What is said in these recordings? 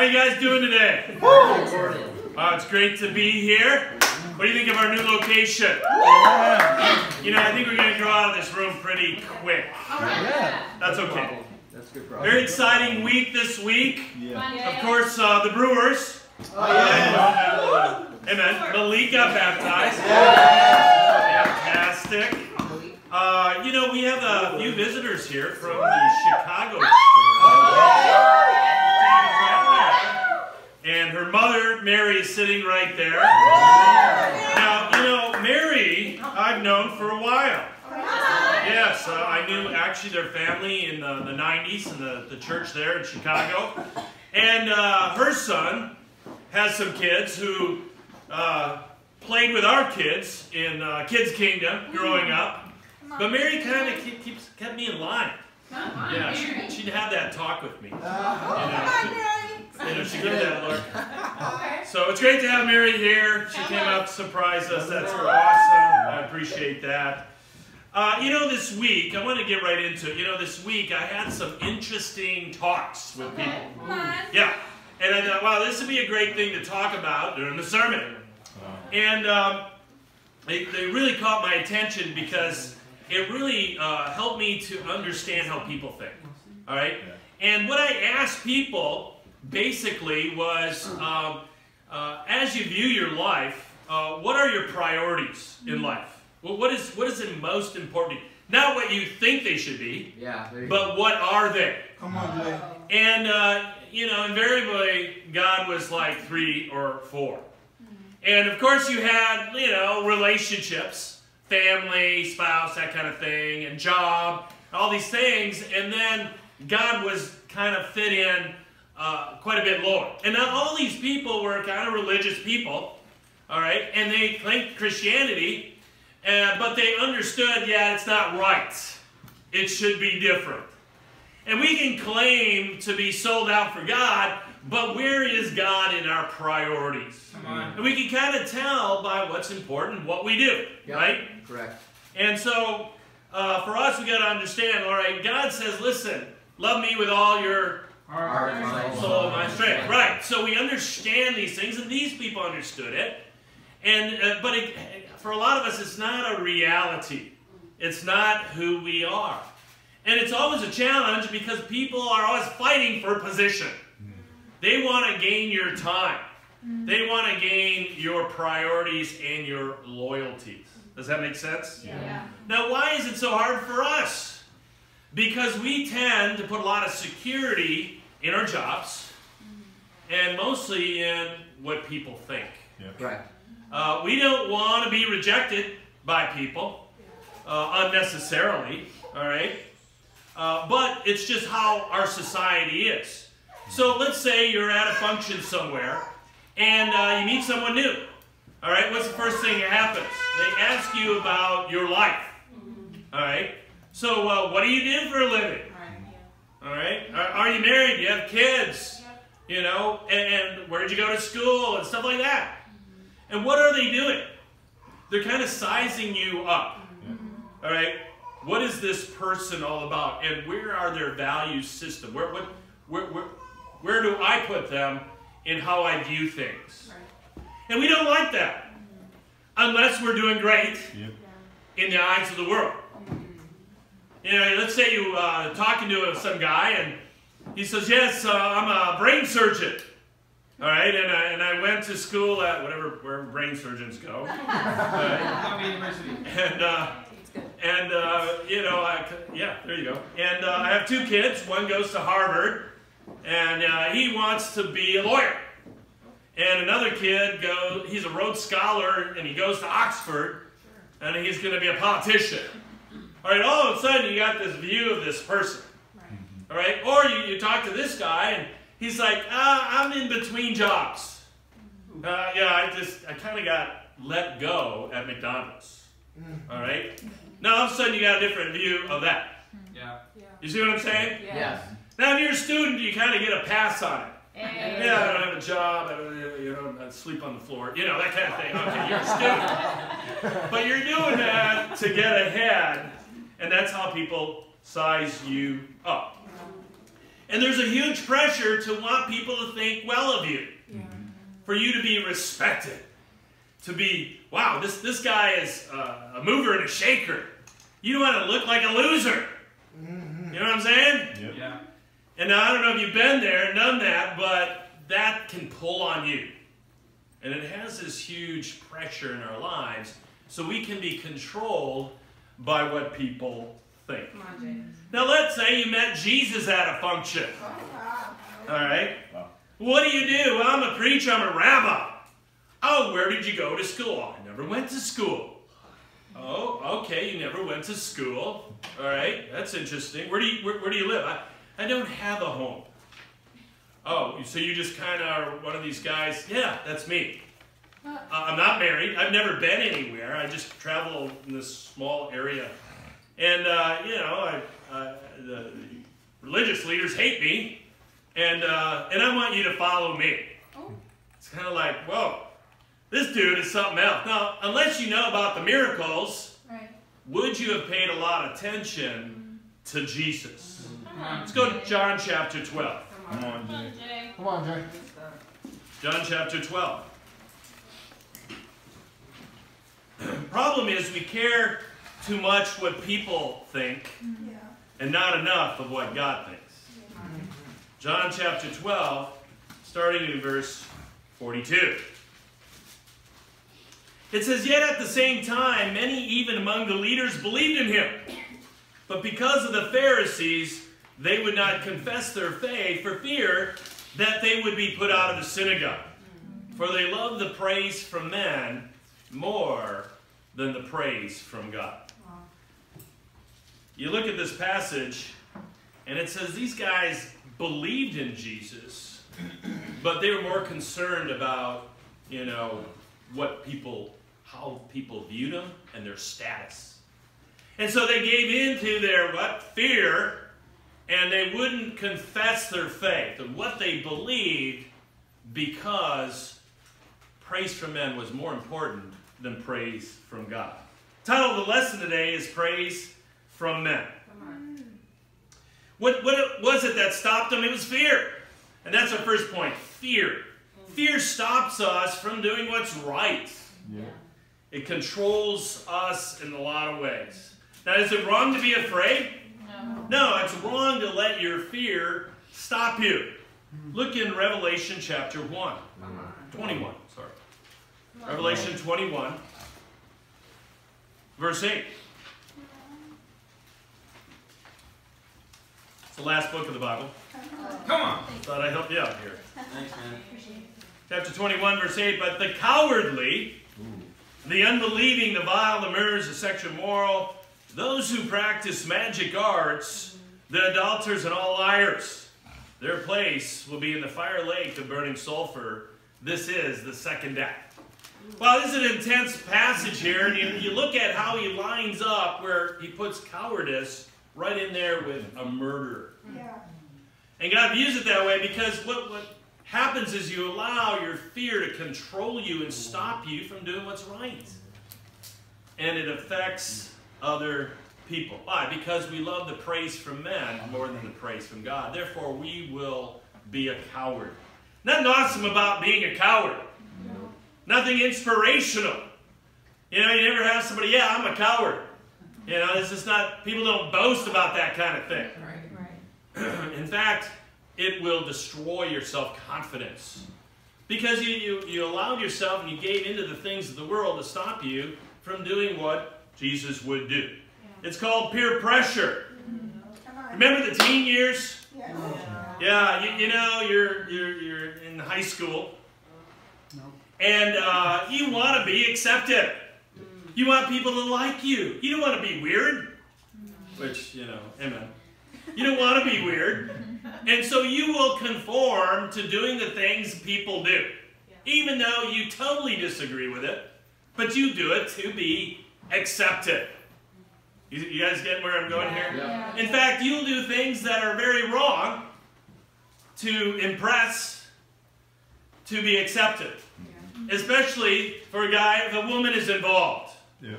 How you guys doing today? It's great to be here. What do you think of our new location? You know, I think we're going to grow out of this room pretty quick. That's okay. That's good problem. Very exciting week this week. Yeah. Of course, the Brewers. Amen. Malika baptized. Fantastic. You know, we have a few visitors here from the Chicago church. And her mother, Mary, is sitting right there. Now, you know, Mary, I've known for a while. Yes, I knew actually their family in the 90s in the church there in Chicago. And her son has some kids who played with our kids in Kids Kingdom growing up. But Mary kind of kept me in line. Yeah, she'd have that talk with me. She gave that look. So it's great to have Mary here. She came out to surprise us. That's awesome. I appreciate that. You know, this week, I want to get right into it. You know, this week I had some interesting talks with people. Yeah. And I thought, wow, this would be a great thing to talk about during the sermon. And they really caught my attention because it really helped me to understand how people think. All right? And what I asked people basically was, as you view your life, what are your priorities in life? Well, what is the most important? Not what you think they should be, but what are they? Come on, Jay. And, you know, invariably, God was like 3 or 4. And, of course, you had, you know, relationships, family, spouse, that kind of thing, and job, all these things. And then God was kind of fit in quite a bit lower. And now all these people were kind of religious people, all right? And they claimed Christianity, but they understood, yeah, it's not right. It should be different. And we can claim to be sold out for God, but where is God in our priorities? Come on. And we can kind of tell by what's important, what we do, right? Correct. And so, for us, we got to understand, all right, God says, listen, love me with all your heart, soul, mind, strength. Right. So we understand these things, and these people understood it. And but for a lot of us, it's not a reality. It's not who we are. And it's always a challenge because people are always fighting for position. They want to gain your time. They want to gain your priorities and your loyalties. Does that make sense? Yeah. Now, why is it so hard for us? Because we tend to put a lot of security in our jobs and mostly in what people think. Right. We don't want to be rejected by people unnecessarily, all right? But it's just how our society is. So let's say you're at a function somewhere and you meet someone new. All right, what's the first thing that happens? They ask you about your life. All right, so what do you do for a living? All right, are you married? Do you have kids? You know, and where did you go to school and stuff like that? And what are they doing? They're kind of sizing you up. All right, what is this person all about? And where are their value system? Where do I put them in how I view things? And we don't like that unless we're doing great in the eyes of the world. You know, let's say you talking to some guy and he says, yes, I'm a brain surgeon. All right, and I went to school at wherever brain surgeons go. And you know, there you go. And I have 2 kids. One goes to Harvard, and he wants to be a lawyer. And another kid he's a Rhodes Scholar, and he goes to Oxford, and he's going to be a politician. All right, all of a sudden you got this view of this person. All right, or you talk to this guy, and he's like, I'm in between jobs. I kind of got let go at McDonald's. All right? Now all of a sudden you got a different view of that. You see what I'm saying? Yes. Now if you're a student, you kind of get a pass on it. Yeah, I don't have a job, I sleep on the floor, you know, that kind of thing. Okay, you're a student. But you're doing that to get ahead, and that's how people size you up. And there's a huge pressure to want people to think well of you. Yeah. For you to be respected. To be, wow, this guy is a mover and a shaker. You don't want to look like a loser. You know what I'm saying? Yep. Yeah. And now, I don't know if you've been there and done that, but that can pull on you. And it has this huge pressure in our lives, so we can be controlled by what people think. Come on, Jay. Now, let's say you met Jesus at a function. All right? Wow. What do you do? Well, I'm a preacher, I'm a rabbi. Oh, where did you go to school? I never went to school. Oh, okay, you never went to school. All right, that's interesting. Where do you live? I don't have a home. Oh, so you just kind of are one of these guys? Yeah, that's me. I'm not married. I've never been anywhere. I just travel in this small area. And, you know, the religious leaders hate me. And I want you to follow me. It's kind of like, whoa, this dude is something else. Now, unless you know about the miracles, would you have paid a lot of attention to Jesus? Let's go to John chapter 12. Come on, Jay. Come on, Jay. John chapter 12. Problem is we care too much what people think and not enough of what God thinks. John chapter 12, starting in verse 42. It says, "Yet at the same time, many even among the leaders believed in him. But because of the Pharisees, they would not confess their faith for fear that they would be put out of the synagogue. For they loved the praise from men more than the praise from God." You look at this passage, and it says these guys believed in Jesus, but they were more concerned about, you know, how people viewed him and their status. And so they gave in to their fear, and they wouldn't confess their faith and what they believed, because praise from men was more important than praise from God. The title of the lesson today is Praise from Men. What was it that stopped them? It was fear. And that's our first point, fear. Fear stops us from doing what's right. Yeah. It controls us in a lot of ways. Now, is it wrong to be afraid? No. No, it's wrong to let your fear stop you. Look in Revelation chapter 21. Revelation 21, verse 8. It's the last book of the Bible. Come on. Thought I'd help you out here. Thanks, man. Chapter 21, verse 8. "But the cowardly, the unbelieving, the vile, the murderers, the sexually immoral, those who practice magic arts, the adulterers, and all liars, their place will be in the fire lake of burning sulfur. This is the second death." Well, this is an intense passage here, and you look at how he lines up where he puts cowardice right in there with a murderer. Yeah. And God views it that way because what happens is you allow your fear to control you and stop you from doing what's right. And it affects other people. Why? Because we love the praise from men more than the praise from God. Therefore, we will be a coward. Nothing awesome about being a coward. Nothing inspirational. You know, you never have somebody, yeah, I'm a coward. You know, it's just not, people don't boast about that kind of thing. Right. In fact, it will destroy your self-confidence. Because you allowed yourself and you gave into the things of the world to stop you from doing what Jesus would do. Yeah. It's called peer pressure. Remember the teen years? Yeah. Yeah, you know, you're in high school. And you want to be accepted. You want people to like you. You don't want to be weird. Which, you know, amen. You don't want to be weird. And so you will conform to doing the things people do. Even though you totally disagree with it. But you do it to be accepted. You guys getting where I'm going here? Yeah. In fact, you'll do things that are very wrong to impress, to be accepted. Especially for a guy if a woman is involved. Yeah.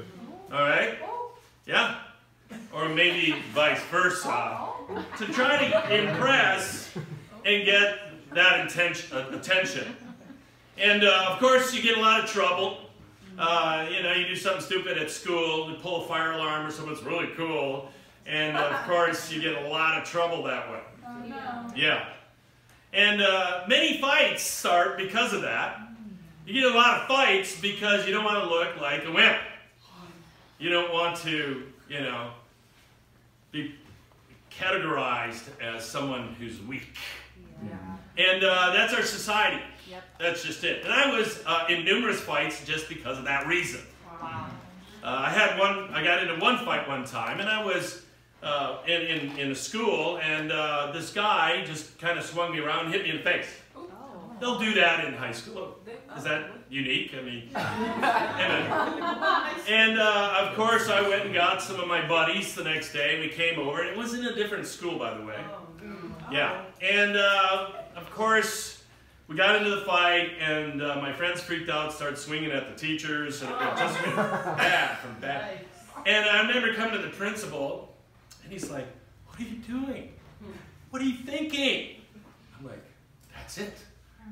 All right? Yeah? Or maybe vice versa. to try to impress and get that attention. And of course, you get a lot of trouble. You know, you do something stupid at school, you pull a fire alarm or something that's really cool, and of course, you get a lot of trouble that way. Oh, no. Yeah. And many fights start because of that. You get a lot of fights because you don't want to look like a wimp. You don't want to, you know, be categorized as someone who's weak. Yeah. And that's our society. Yep. That's just it. And I was in numerous fights just because of that reason. Wow. I got into one fight one time, and I was in a school, and this guy just kind of swung me around and hit me in the face. Oh. They'll do that in high school. Is that unique? I mean, and of course I went and got some of my buddies the next day, and we came over, and it was in a different school, by the way. Yeah, and of course we got into the fight, and my friends freaked out, started swinging at the teachers, and it just went bad from bad. And I remember coming to the principal, and he's like, "What are you doing? What are you thinking?" I'm like, "That's it.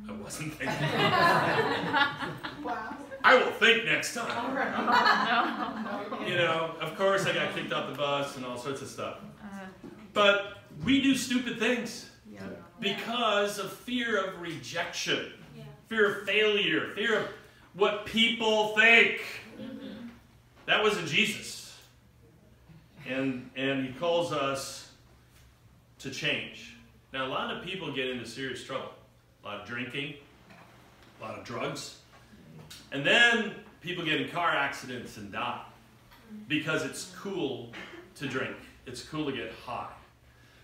I wasn't thinking." Wow. I will think next time. No. You know, of course I got kicked off the bus and all sorts of stuff. But we do stupid things because of fear of rejection, fear of failure, fear of what people think. That wasn't Jesus. And he calls us to change. Now, a lot of people get into serious trouble. A lot of drinking, a lot of drugs. And then people get in car accidents and die because it's cool to drink. It's cool to get high.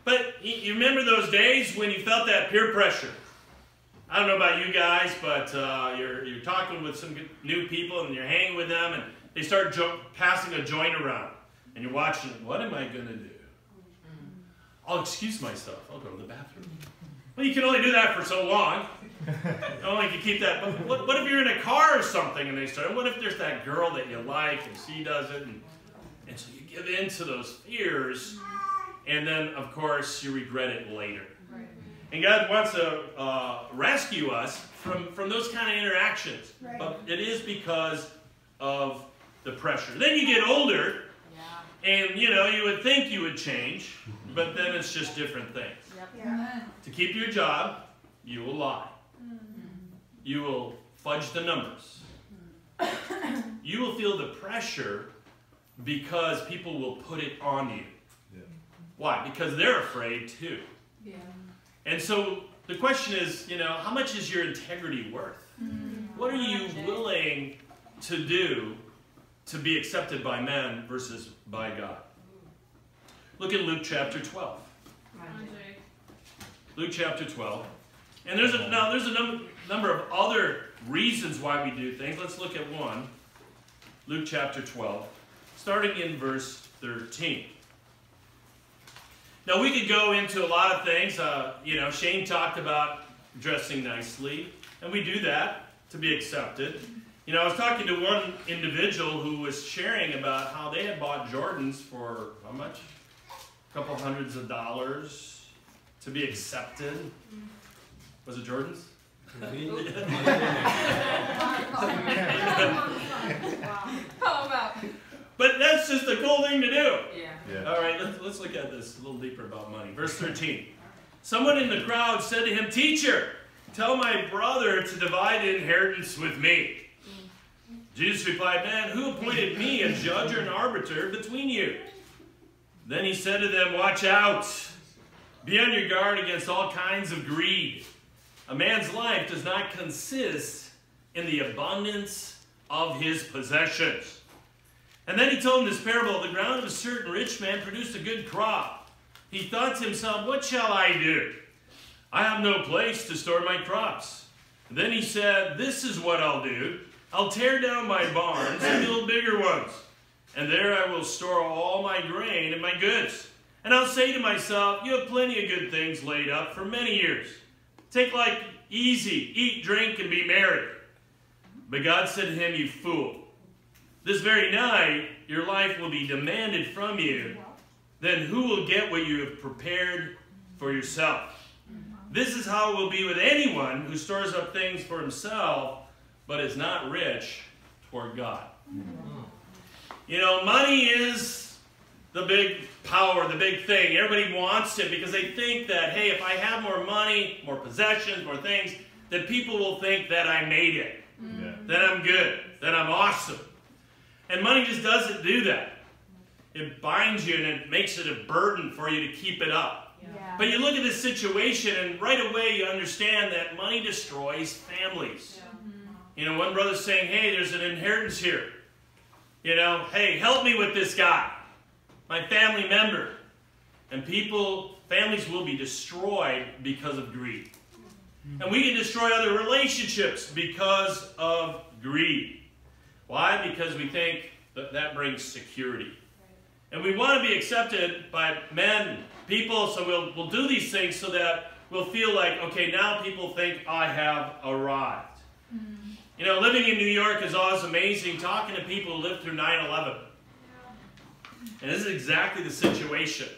But you remember those days when you felt that peer pressure? I don't know about you guys, but you're talking with some new people and you're hanging with them and they start passing a joint around. And you're watching, what am I going to do? I'll excuse myself. I'll go to the bathroom. Well, you can only do that for so long. Only can keep that. But what if you're in a car or something and they start? What if there's that girl that you like and she does it? And so you give in to those fears. And then, of course, you regret it later. Right. And God wants to rescue us from those kind of interactions. Right. But it is because of the pressure. Then you get older, and you know, you would think you would change, but then it's just different things. Yep. Yeah. To keep your job, you will lie. You will fudge the numbers. You will feel the pressure because people will put it on you. Why? Because they're afraid too. Yeah. And so the question is, you know, how much is your integrity worth? What are you willing to do to be accepted by men versus by God? Look at Luke chapter 12. Luke chapter 12. And there's a number of other reasons why we do things. Let's look at one. Luke chapter 12, starting in verse 13. Now, we could go into a lot of things. You know, Shane talked about dressing nicely, and we do that to be accepted. You know, I was talking to one individual who was sharing about how they had bought Jordans for, how much? A couple hundreds of dollars to be accepted. Was it Jordans? How about? But that's just a cool thing to do. Yeah. All right, let's look at this a little deeper about money. Verse 13. Someone in the crowd said to him, "Teacher, tell my brother to divide the inheritance with me." Jesus replied, "Man, who appointed me a judge or an arbiter between you?" Then he said to them, "Watch out. Be on your guard against all kinds of greed. A man's life does not consist in the abundance of his possessions." And then he told him this parable. The ground of a certain rich man produced a good crop. He thought to himself, "What shall I do? I have no place to store my crops." And then he said, "This is what I'll do. I'll tear down my barns and build bigger ones. And there I will store all my grain and my goods. And I'll say to myself, you have plenty of good things laid up for many years. Take life easy, eat, drink, and be merry." But God said to him, "You fool. This very night your life will be demanded from you, then who will get what you have prepared for yourself? This is how it will be with anyone who stores up things for himself, but is not rich toward God. You know, money is the big power, the big thing. Everybody wants it because they think that, hey, if I have more money, more possessions, more things, that people will think that I made it, that I'm good, that I'm awesome. And money just doesn't do that. It binds you and it makes it a burden for you to keep it up. But you look at this situation and right away you understand that money destroys families. You know, one brother's saying, hey, there's an inheritance here. You know, hey, help me with this guy, my family member. And families will be destroyed because of greed. And we can destroy other relationships because of greed. Why? Because we think that that brings security. And we want to be accepted by men, people, so we'll do these things so that we'll feel like, okay, now people think I have arrived. You know, living in New York is always amazing, talking to people who lived through 9/11. And this is exactly the situation.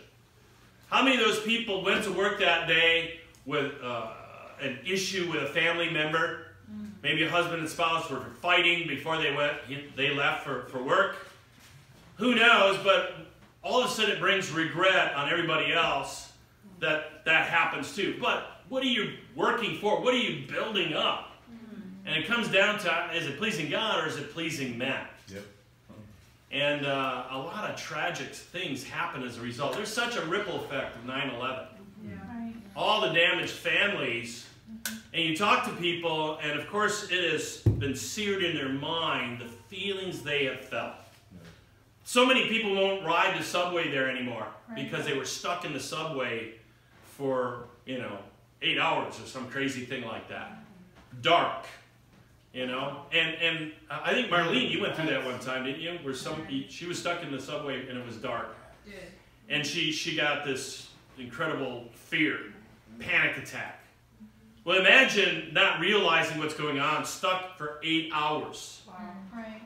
How many of those people went to work that day with an issue with a family member? Maybe a husband and spouse were fighting before they left for work. Who knows, but all of a sudden it brings regret on everybody else that happens too. But what are you working for? What are you building up? And it comes down to, is it pleasing God or is it pleasing men? Yep. And a lot of tragic things happen as a result. There's such a ripple effect of 9/11. All the damaged families. And you talk to people, and of course it has been seared in their mind, the feelings they have felt. So many people won't ride the subway there anymore because they were stuck in the subway for, 8 hours or some crazy thing like that. Dark, And I think Marlene, you went through that one time, didn't you? Where she was stuck in the subway and it was dark. Did. And she got this incredible fear, panic attack. Well, imagine not realizing what's going on, stuck for 8 hours. Wow. Right.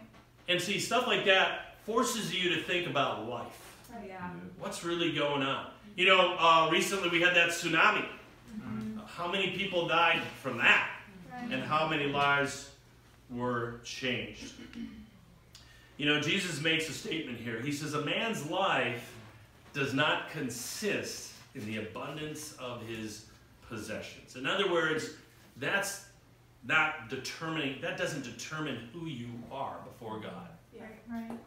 And see, stuff like that forces you to think about life. Yeah. What's really going on? Recently we had that tsunami. How many people died from that? Right. And how many lives were changed? Jesus makes a statement here. He says, a man's life does not consist in the abundance of his possessions. In other words, that doesn't determine who you are before God. Yeah. Right.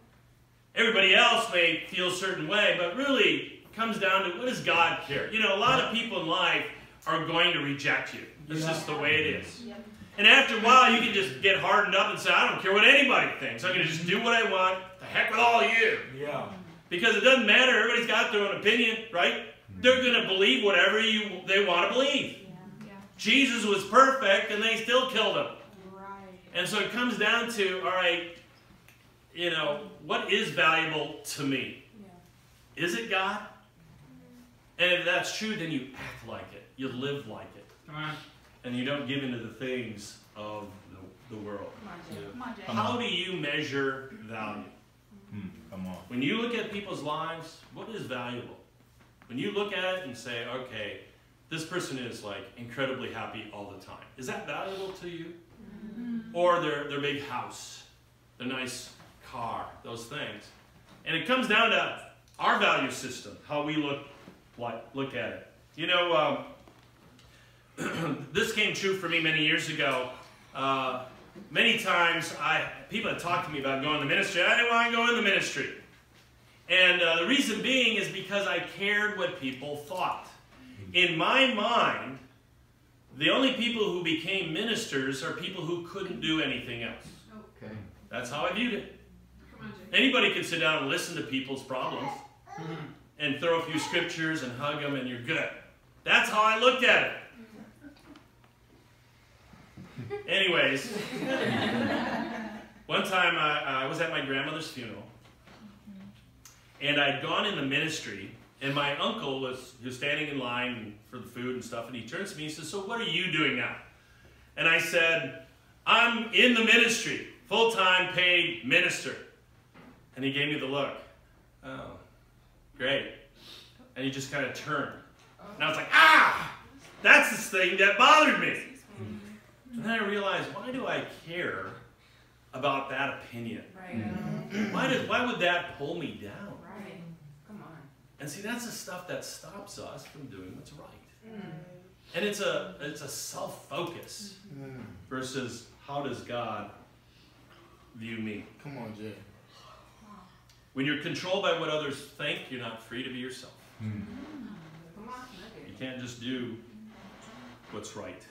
Everybody else may feel a certain way, but really it comes down to, what does God care? A lot of people in life are going to reject you. It's just the way it is. Yep. And after a while, you can just get hardened up and say, I don't care what anybody thinks. I'm going to just do what I want. The heck with all you. Yeah. Because it doesn't matter. Everybody's got their own opinion, right? They're going to believe whatever they want to believe. Yeah. Jesus was perfect, and they still killed him. Right. And so it comes down to, all right, what is valuable to me? Yeah. Is it God? And if that's true, then you act like it. You live like it. Come on. And you don't give into the things of the world. Come on, Jay. Come on, Jay. How do you measure value? Come on. When you look at people's lives, what is valuable? When you look at it and say, okay, this person is like incredibly happy all the time. Is that valuable to you? Mm-hmm. Or their big house, their nice car, those things. And it comes down to our value system, how we look at it. This came true for me many years ago. Many times people had talked to me about going to ministry. I didn't want to go in the ministry. And the reason being is because I cared what people thought. In my mind, the only people who became ministers are people who couldn't do anything else. Okay. That's how I viewed it. Come on, Jay. Anybody can sit down and listen to people's problems and throw a few scriptures and hug them and you're good. That's how I looked at it. Anyways, one time I was at my grandmother's funeral, and I'd gone in the ministry, and my uncle was standing in line for the food and stuff, and he turns to me and says, so what are you doing now? And I said, I'm in the ministry, full-time paid minister. And he gave me the look. Oh, great. And he just kind of turned. And I was like, ah! That's the thing that bothered me. And then I realized, why do I care about that opinion? Right. Why would that pull me down? Right. Come on. And see, that's the stuff that stops us from doing what's right. And it's a self-focus versus how does God view me? Come on, Jay. When you're controlled by what others think, you're not free to be yourself. Come on. You can't just do what's right.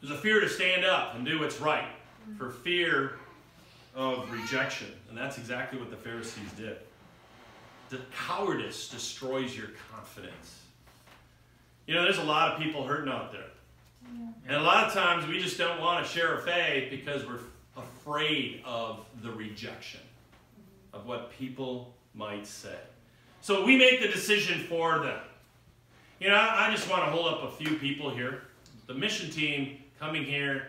There's a fear to stand up and do what's right for fear of rejection. And that's exactly what the Pharisees did. The cowardice destroys your confidence. You know, there's a lot of people hurting out there. And a lot of times we just don't want to share our faith because we're afraid of the rejection of what people might say. So we make the decision for them. You know, I just want to hold up a few people here. The mission team coming here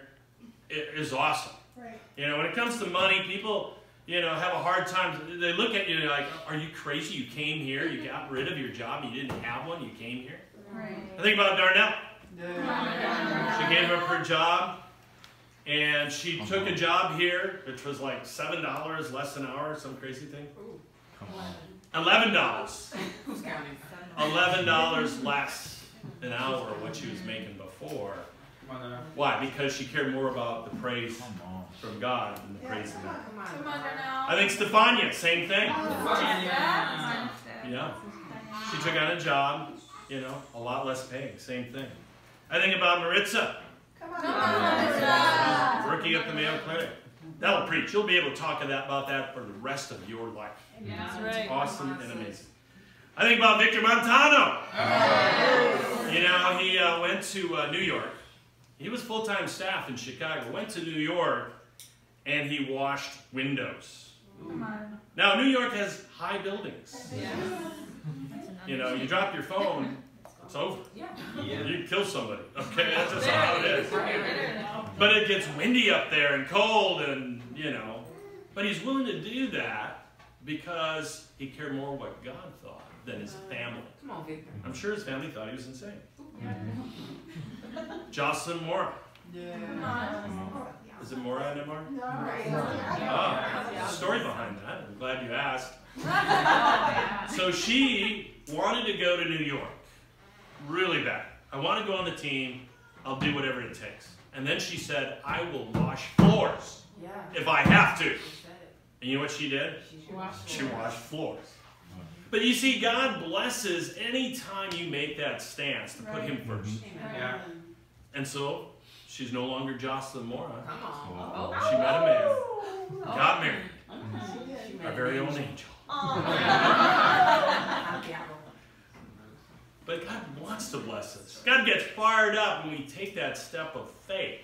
is awesome. Right. You know, when it comes to money, people, you know, have a hard time. They look at you like, are you crazy? You came here, you got rid of your job, you didn't have one, you came here. Right. I think about Darnell. She gave up her job, and she took a job here, which was like $7 less an hour, some crazy thing. $11. Who's counting? $11 less an hour what she was making before. Why? Because she cared more about the praise from God than the praise of man. Come on now. I think Stefania, same thing. Yeah. Yeah. She took on a job, you know, a lot less paying, same thing. I think about Maritza, working at the Mayo Clinic. That'll preach. You'll be able to talk about that for the rest of your life. That's It's awesome and amazing. I think about Victor Montano. You know, he went to New York. He was full-time staff in Chicago. Went to New York, and he washed windows. Now, New York has high buildings. You know, you drop your phone, it's over. You can kill somebody. Okay, that's just how it is. But it gets windy up there and cold, and you know. But he's willing to do that because he cared more what God thought than his family. Come on, Victor. I'm sure his family thought he was insane. Jocelyn Mora. Is it Mora anymore? Oh, there's a story behind that. I'm glad you asked. So she wanted to go to New York. Really bad. I want to go on the team. I'll do whatever it takes. And then she said, I will wash floors if I have to. And you know what she did? She washed floors. But you see, God blesses any time you make that stance to put Him first. And so, she's no longer Jocelyn Mora. She met a man, got married, our very own angel. But God wants to bless us. God gets fired up when we take that step of faith.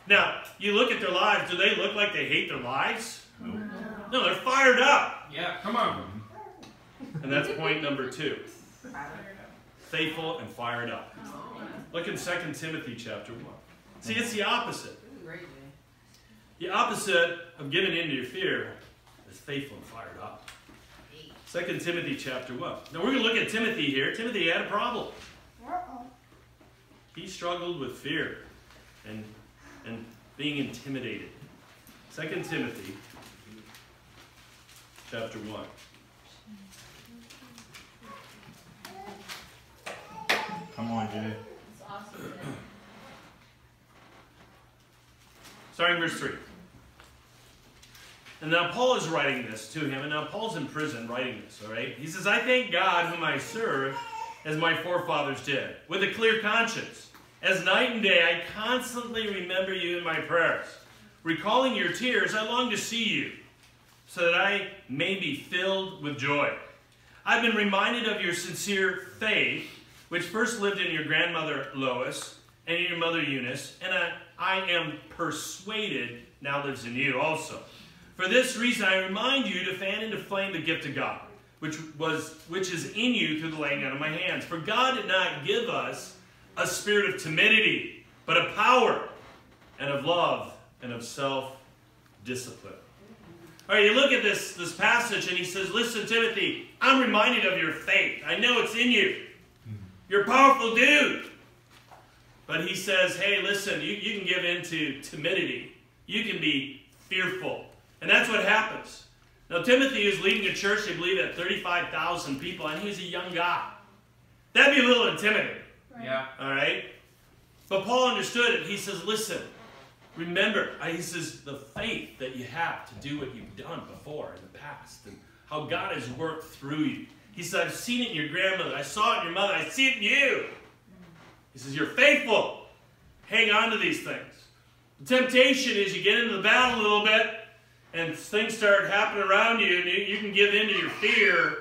Now, you look at their lives, do they look like they hate their lives? No, they're fired up. Yeah, come on. And that's point number 2. Faithful and fired up. Look in 2 Timothy chapter 1. See, it's the opposite. The opposite of giving in to your fear is faithful and fired up. 2 Timothy chapter 1. Now we're going to look at Timothy here. Timothy had a problem. He struggled with fear and being intimidated. 2 Timothy chapter 1. Come on, Jay. Starting verse 3. And now Paul is writing this to him, and now Paul's in prison writing this, all right? He says, I thank God whom I serve, as my forefathers did, with a clear conscience. As night and day I constantly remember you in my prayers. Recalling your tears, I long to see you, so that I may be filled with joy. I've been reminded of your sincere faith, which first lived in your grandmother Lois and in your mother Eunice, and I am persuaded now lives in you also. For this reason I remind you to fan into flame the gift of God, which is in you through the laying on of my hands. For God did not give us a spirit of timidity, but of power and of love and of self-discipline. All right, you look at this passage and he says, listen, Timothy, I'm reminded of your faith. I know it's in you. You're a powerful dude. But he says, hey, listen, you can give in to timidity. You can be fearful. And that's what happens. Now, Timothy is leading a church, I believe, at 35,000 people, and he's a young guy. That'd be a little intimidating. Right. Yeah. All right? But Paul understood it. He says, listen, remember, he says, the faith that you have to do what you've done before in the past and how God has worked through you. He said, I've seen it in your grandmother. I saw it in your mother. I see it in you. He says, you're faithful. Hang on to these things. The temptation is you get into the battle a little bit and things start happening around you and you can give in to your fear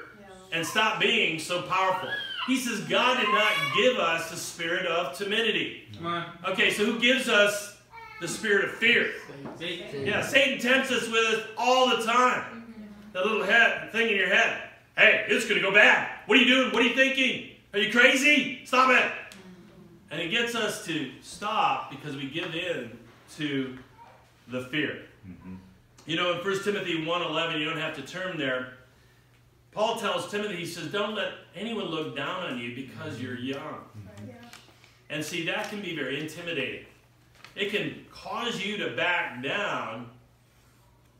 and stop being so powerful. He says God did not give us the spirit of timidity. Come on. Okay, so who gives us the spirit of fear? Satan. Yeah, Satan tempts us with it all the time. That little thing in your head. Hey, it's going to go bad. What are you doing? What are you thinking? Are you crazy? Stop it. And it gets us to stop because we give in to the fear. You know, in 1 Timothy 1:11, you don't have to turn there. Paul tells Timothy, he says, don't let anyone look down on you because you're young. And see, that can be very intimidating. It can cause you to back down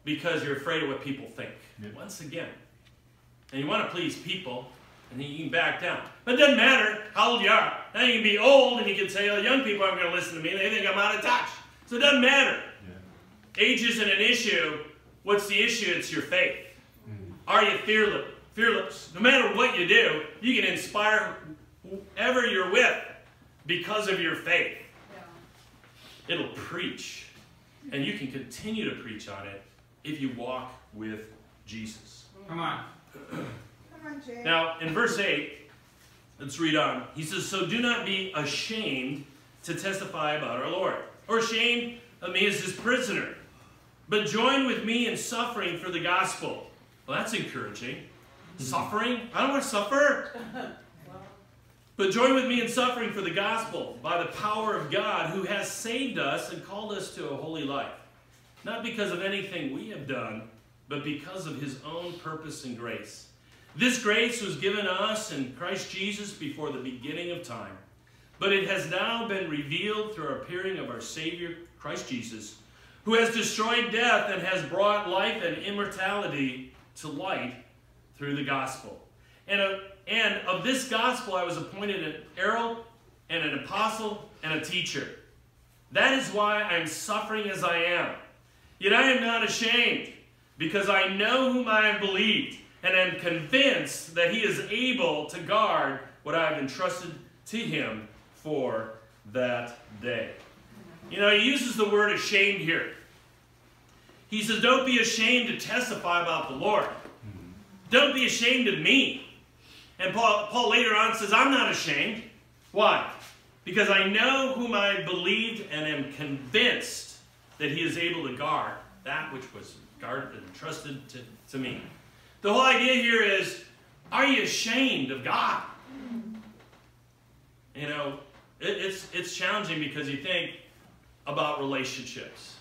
because you're afraid of what people think. Once again. And you want to please people, and then you can back down. But it doesn't matter how old you are. Now you can be old, and you can say, oh, young people aren't going to listen to me. They think I'm out of touch. So it doesn't matter. Age isn't an issue. What's the issue? It's your faith. Are you fearless? No matter what you do, you can inspire whoever you're with because of your faith. It'll preach. And you can continue to preach on it if you walk with Jesus. Come on. Come on, Jay. Now, in verse 8, let's read on. He says, so do not be ashamed to testify about our Lord, or ashamed of me as his prisoner, but join with me in suffering for the gospel. Well, that's encouraging. Suffering? I don't want to suffer. But join with me in suffering for the gospel by the power of God who has saved us and called us to a holy life. Not because of anything we have done, but because of his own purpose and grace. This grace was given us in Christ Jesus before the beginning of time. But it has now been revealed through our appearing of our Savior, Christ Jesus, who has destroyed death and has brought life and immortality to light through the gospel. And of this gospel I was appointed an herald and an apostle and a teacher. That is why I am suffering as I am. Yet I am not ashamed, because I know whom I have believed, and am convinced that he is able to guard what I have entrusted to him for that day. You know, he uses the word ashamed here. He says, don't be ashamed to testify about the Lord. Don't be ashamed of me. And Paul later on says, I'm not ashamed. Why? Because I know whom I believed and am convinced that he is able to guard that which was guarded and entrusted to me. The whole idea here is, are you ashamed of God? You know, it's challenging because you think about relationships.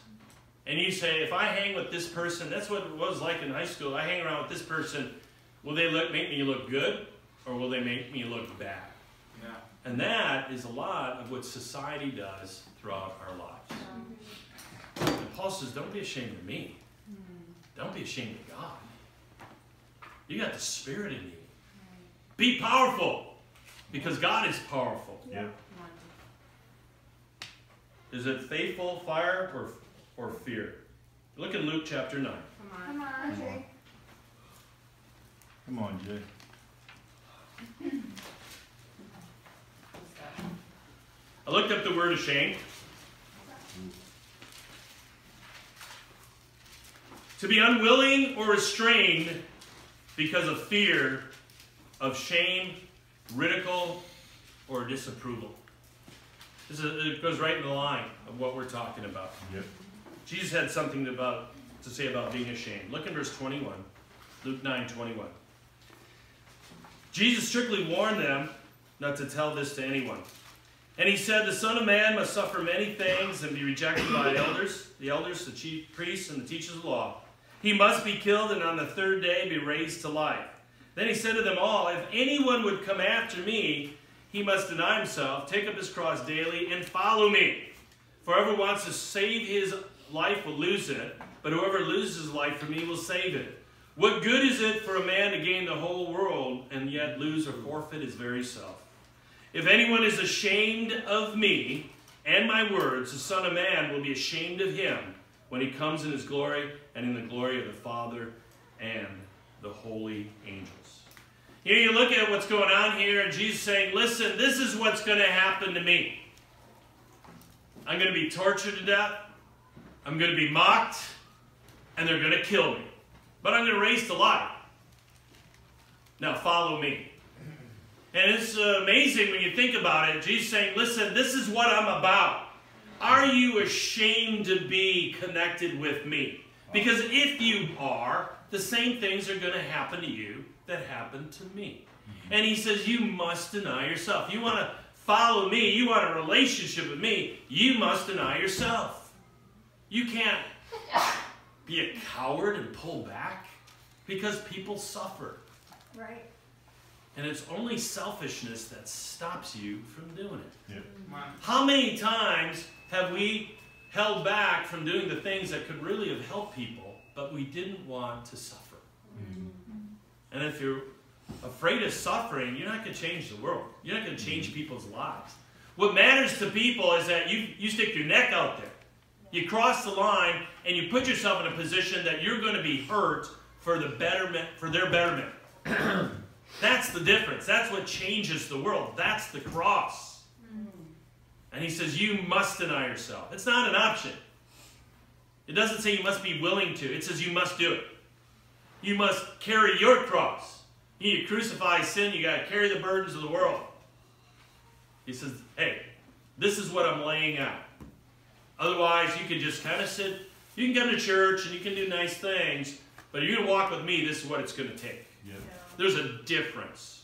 And you say, if I hang with this person, that's what it was like in high school. I hang around with this person, will they make me look good or will they make me look bad? Yeah. And that is a lot of what society does throughout our lives. And Paul says, don't be ashamed of me. Don't be ashamed of God. You got the Spirit in you. Be powerful because God is powerful. Yeah. Is it faithful, fire, or fear? Look at Luke chapter 9. Come on, Jay. Come on, Jay. I looked up the word ashamed. To be unwilling or restrained because of fear of shame, ridicule, or disapproval. It goes right in the line of what we're talking about. Yep. Jesus had something to say about being ashamed. Look in verse 21. Luke 9:21. Jesus strictly warned them not to tell this to anyone. And he said, the Son of Man must suffer many things and be rejected by the elders, the chief priests, and the teachers of the law, He must be killed and on the third day be raised to life. Then he said to them all, if anyone would come after me, he must deny himself, take up his cross daily, and follow me. For whoever wants to save his life will lose it, but whoever loses his life for me will save it. What good is it for a man to gain the whole world and yet lose or forfeit his very self? If anyone is ashamed of me and my words, the Son of Man will be ashamed of him when he comes in his glory and in the glory of the Father and the holy angels. Here you look at what's going on here, and Jesus saying, listen, this is what's going to happen to me. I'm going to be tortured to death. I'm going to be mocked. And they're going to kill me. But I'm going to raise to life. Now follow me. And it's amazing when you think about it. Jesus saying, listen, this is what I'm about. Are you ashamed to be connected with me? Because if you are, the same things are going to happen to you that happened to me. And he says, you must deny yourself. You want to follow me, you want a relationship with me, you must deny yourself. You can't be a coward and pull back because people suffer. Right. And it's only selfishness that stops you from doing it. Yep. How many times have we held back from doing the things that could really have helped people, but we didn't want to suffer? And if you're afraid of suffering, you're not going to change the world. You're not going to change people's lives. What matters to people is that you stick your neck out there. You cross the line and you put yourself in a position that you're going to be hurt for the betterment, for their betterment. That's the difference. That's what changes the world. That's the cross. And he says, you must deny yourself. It's not an option. It doesn't say you must be willing to. It says you must do it. You must carry your cross. You need to crucify sin. You got to carry the burdens of the world. He says, hey, this is what I'm laying out. Otherwise, you can just kind of sit. You can come to church and you can do nice things, but if you're going to walk with me, this is what it's going to take. Yep. There's a difference.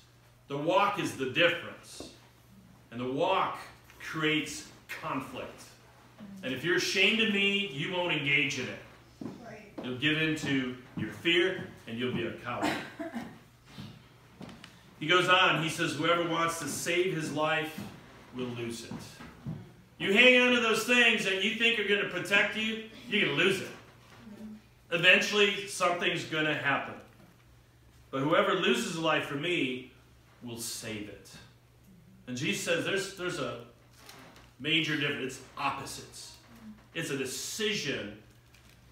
The walk is the difference. And the walk creates conflict. And if you're ashamed of me, you won't engage in it. Right. You'll give in to your fear, and you'll be a coward. He goes on, he says, whoever wants to save his life will lose it. You hang on to those things that you think are going to protect you, you're going to lose it. Eventually, something's going to happen. But whoever loses life for me will save it. And Jesus says there's a major difference. It's opposites. It's a decision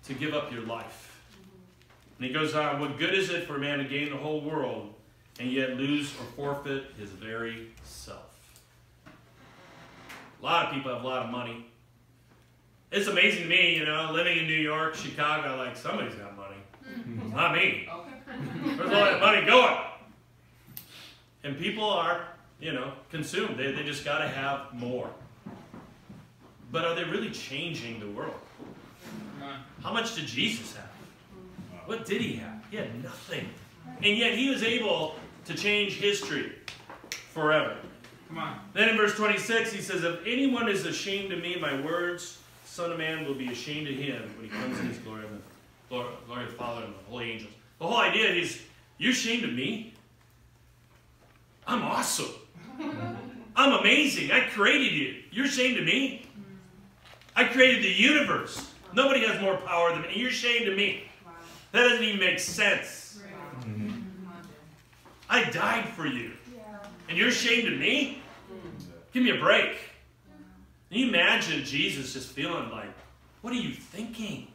to give up your life. And he goes on, what good is it for a man to gain the whole world and yet lose or forfeit his very self? A lot of people have a lot of money. It's amazing to me, you know, living in New York, Chicago, like somebody's got money. Not me. Where's all that money going? And people are, you know, consumed. They just got to have more. But are they really changing the world? How much did Jesus have? What did he have? He had nothing. And yet he was able to change history forever. Come on. Then in verse 26, he says, if anyone is ashamed of me, my words, Son of Man will be ashamed of him when he comes in his glory, and the glory of the Father and the holy angels. The whole idea is, you're ashamed of me? I'm awesome. I'm amazing. I created you. You're ashamed of me? I created the universe. Nobody has more power than me. And you're ashamed of me. That doesn't even make sense. I died for you. And you're ashamed of me? Give me a break. Can you imagine Jesus just feeling like, what are you thinking?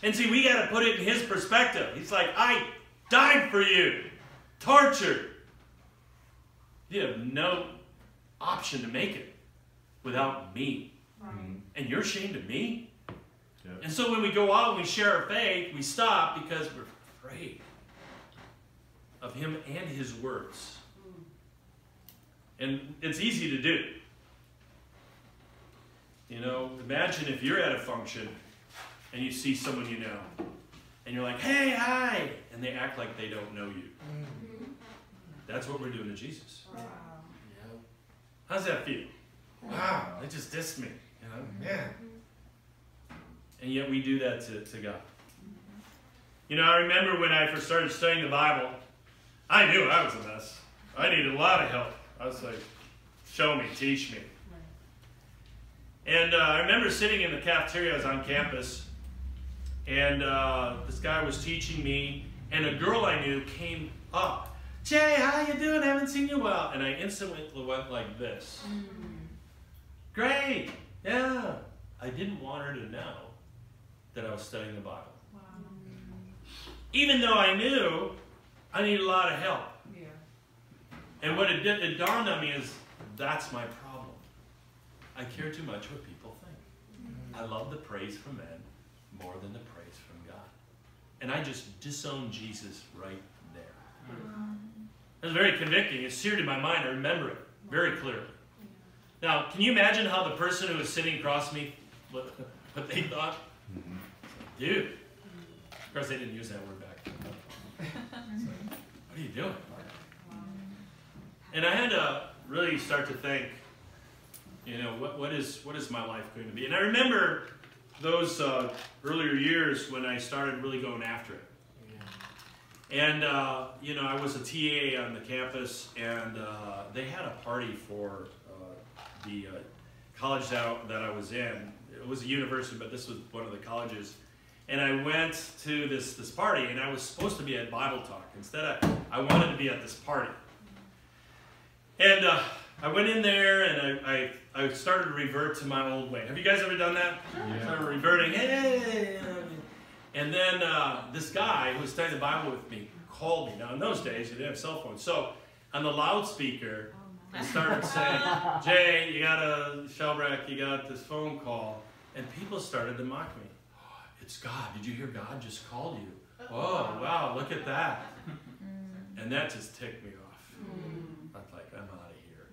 And see, we got to put it in his perspective. He's like, I died for you. Tortured. You have no option to make it without me. And you're ashamed of me? Yep. And so when we go out and we share our faith, we stop because we're afraid of him and his words. And it's easy to do. You know, imagine if you're at a function and you see someone you know, and you're like, hey, hi, and they act like they don't know you. That's what we're doing to Jesus. How's that feel? Wow, they just dissed me. You know? Yeah. And yet we do that to God. You know, I remember when I first started studying the Bible, I knew I was a mess. I needed a lot of help. I was like, show me, teach me. And I remember sitting in the cafeteria. I was on campus, and this guy was teaching me, and a girl I knew came up. Jay, how you doing? I haven't seen you well. And I instantly went like this. Great. Yeah. I didn't want her to know that I was studying the Bible. Wow. Even though I knew I needed a lot of help. Yeah. And what it dawned on me is, that's my problem. I care too much what people think. I love the praise from men more than the praise from God. And I just disowned Jesus right there. It was very convicting. It's seared in my mind. I remember it very clearly. Now, can you imagine how the person who was sitting across me, what they thought? Dude. Of course, they didn't use that word back then. What are you doing? And I had to really start to think, you know, what is my life going to be? And I remember those earlier years when I started really going after it. And, you know, I was a TA on the campus, and they had a party for the college that I was in. It was a university, but this was one of the colleges. And I went to this party, and I was supposed to be at Bible Talk. Instead, I wanted to be at this party. And I went in there, and I started to revert to my old way. Have you guys ever done that? Yeah. Started reverting. Hey. And then this guy who was studying the Bible with me called me. Now, in those days, you didn't have cell phones. So on the loudspeaker, I started saying, Jay, Shelbrack, you got this phone call. And people started to mock me. Oh, it's God. Did you hear God just called you? Oh, wow, look at that. And that just ticked me off. I was like, I'm out of here.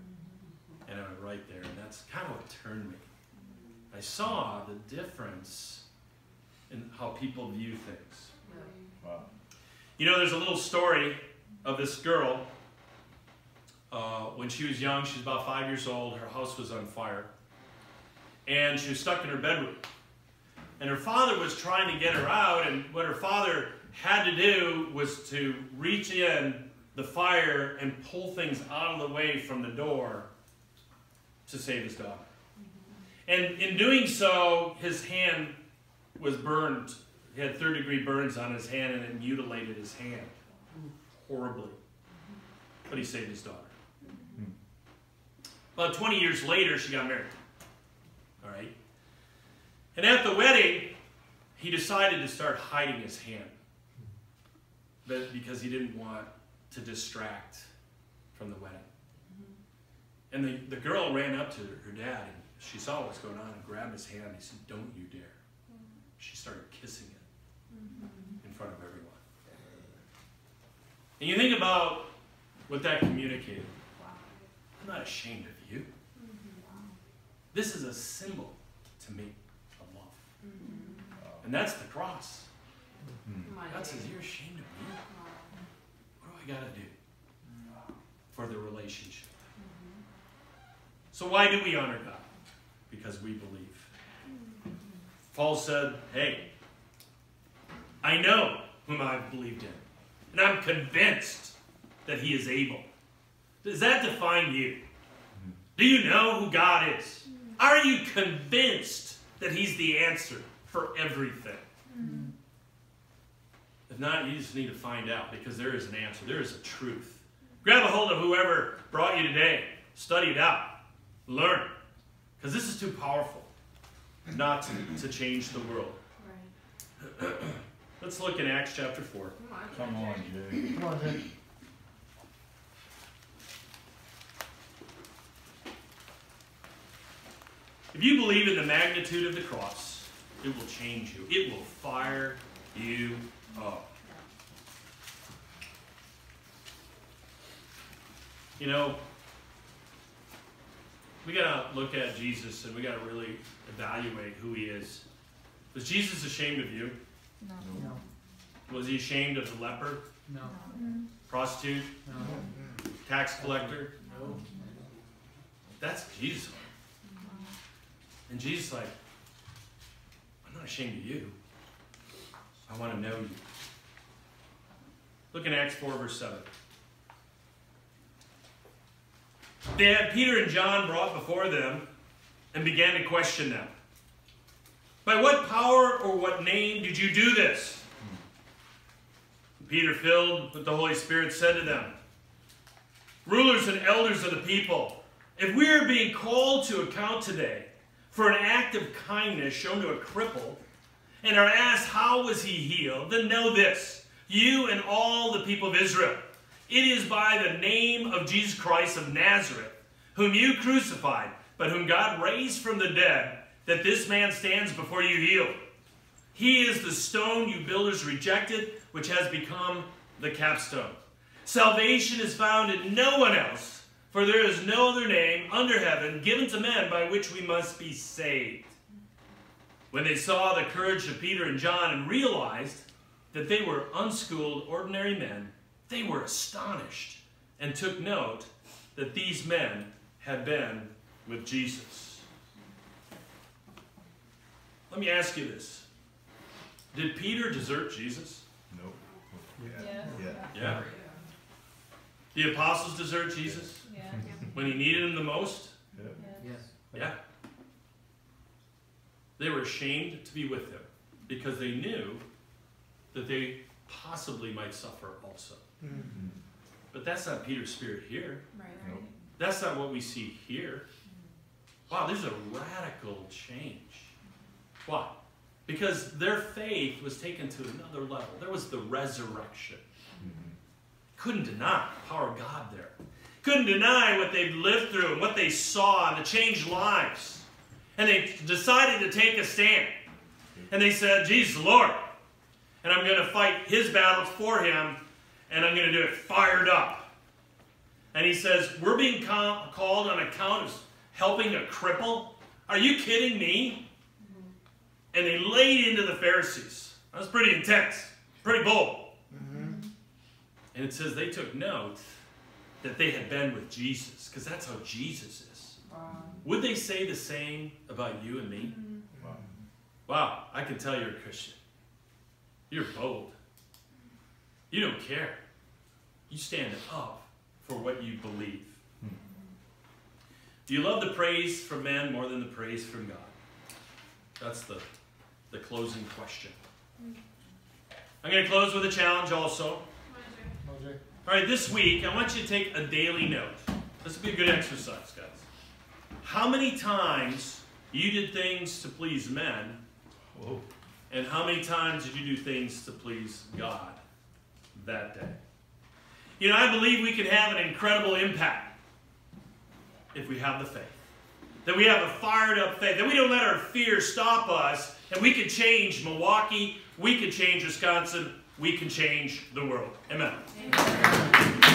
And I went right there. And that's kind of what turned me. I saw the difference in how people view things. Wow. You know, there's a little story of this girl. When she was young, she was about 5 years old. Her house was on fire. And she was stuck in her bedroom. And her father was trying to get her out. And what her father had to do was to reach in the fire and pull things out of the way from the door to save his daughter. And in doing so, his hand was burned. He had third-degree burns on his hand, and it mutilated his hand horribly. But he saved his daughter. About 20 years later, she got married. All right? And at the wedding, he decided to start hiding his hand. Because he didn't want to distract from the wedding. And the girl ran up to her dad, and she saw what was going on and grabbed his hand. He said, "Don't you dare." She started kissing it in front of everyone. And you think about what that communicated. I'm not ashamed of you. This is a symbol to me of love. And that's the cross. God says, you're ashamed of me? What do I got to do for the relationship? So why do we honor God? Because we believe. Paul said, hey, I know whom I've believed in, and I'm convinced that he is able. Does that define you? Do you know who God is? Are you convinced that he's the answer for everything? If not, you just need to find out, because there is an answer. There is a truth. Grab a hold of whoever brought you today. Study it out. Learn. Because this is too powerful not to change the world. Right. Let's look in Acts chapter 4. Come on, Jay. Come on, Jay. If you believe in the magnitude of the cross, it will change you. It will fire you up. You know, we got to look at Jesus, and we got to really evaluate who he is. Was Jesus ashamed of you? No. Was he ashamed of the leper? No. Prostitute? No. Tax collector? No. That's Jesus. And Jesus is like, I'm not ashamed of you. I want to know you. Look in Acts 4, verse 7. They had Peter and John brought before them and began to question them. By what power or what name did you do this? Peter, filled with the Holy Spirit, said to them, rulers and elders of the people, if we are being called to account today for an act of kindness shown to a cripple, and are asked how was he healed, then know this, you and all the people of Israel, it is by the name of Jesus Christ of Nazareth, whom you crucified, but whom God raised from the dead, that this man stands before you healed. He is the stone you builders rejected, which has become the capstone. Salvation is found in no one else, for there is no other name under heaven given to men by which we must be saved. When they saw the courage of Peter and John and realized that they were unschooled, ordinary men, they were astonished and took note that these men had been with Jesus. Let me ask you this. Did Peter desert Jesus? Nope. Yeah. Yeah. The apostles desert Jesus Yeah. when he needed him the most? Yeah. Yes. Yeah. They were ashamed to be with him because they knew that they possibly might suffer also. Mm-hmm. But that's not Peter's spirit here. Right. Nope. That's not what we see here. Wow, there's a radical change. Why? Because their faith was taken to another level. There was the resurrection. Mm-hmm. Couldn't deny the power of God there. Couldn't deny what they've lived through and what they saw and the changed lives. And they decided to take a stand. And they said, Jesus, Lord. And I'm going to fight his battles for him. And I'm going to do it fired up. And he says, we're being called on account of helping a cripple? Are you kidding me? And they laid into the Pharisees. That was pretty intense. Pretty bold. And it says they took note that they had been with Jesus. Because that's how Jesus is. Would they say the same about you and me? Wow. Wow, I can tell you're a Christian. You're bold. You don't care. You stand up for what you believe. Do you love the praise from men more than the praise from God? That's the closing question. I'm going to close with a challenge also. All right, this week, I want you to take a daily note. This will be a good exercise, guys. How many times you did things to please men, Whoa. and how many times did you do things to please God that day? You know, I believe we can have an incredible impact if we have the faith. That we have a fired up faith. That we don't let our fear stop us. And we can change Milwaukee. We can change Wisconsin. We can change the world. Amen. Amen.